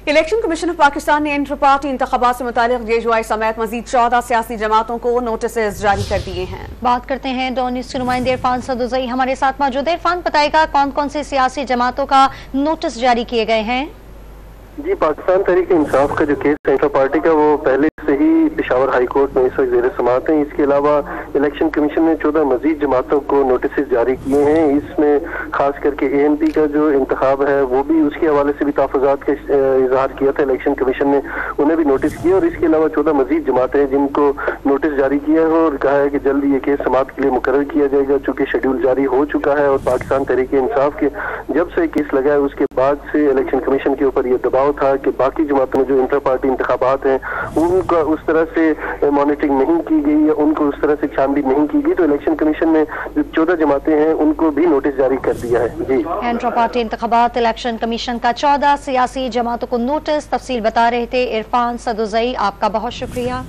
Election commission of Pakistan ने inter party इंतखाबात से मुतालिक जेजुआई समेत मजीद 14 सियासी जमातों को नोटिस जारी कर दिए हैं। बात करते हैं डॉन न्यूज़ के नुमाइंदे इरफान सदुज़ई हमारे साथ मौजूद है। इरफान बताएगा कौन कौन से सियासी जमातों का नोटिस जारी किए गए हैं। जी, पाकिस्तान तहरीक इंसाफ का जो केस है इंटर पार्टी का, वो पहले से ही पेशावर हाई कोर्ट में इस वक्त ज़ेर समाअत है। इसके अलावा इलेक्शन कमीशन ने 14 मजीद जमातों को नोटिस जारी किए हैं। इसमें खास करके ANP का जो इंतखाब है वो भी, उसके हवाले से भी तहफ़्फ़ुज़ात का इजहार किया था इलेक्शन कमीशन ने, उन्हें भी नोटिस किया। और इसके अलावा 14 मजीद जमातें हैं जिनको नोटिस जारी किया है और कहा है कि जल्द ये केस समाअत के लिए मुकर्रर किया जाएगा, चूँकि शेड्यूल जारी हो चुका है। और पाकिस्तान तहरीक इंसाफ के जब से केस लगा है उसके बाद से इलेक्शन कमीशन के ऊपर ये दबाव था कि बाकी जमातों में जो इंटर पार्टी इंतखाबात हैं उनका उस तरह से मॉनिटरिंग नहीं की गई या उनको उस तरह से छानबीन नहीं की गई, तो इलेक्शन कमीशन ने जो 14 जमातें हैं उनको भी नोटिस जारी कर दिया है। जी, इंटर पार्टी इंतखाबात, इलेक्शन कमीशन का 14 सियासी जमातों को नोटिस। तफसील बता रहे थे इरफान सदुज़ई, आपका बहुत शुक्रिया।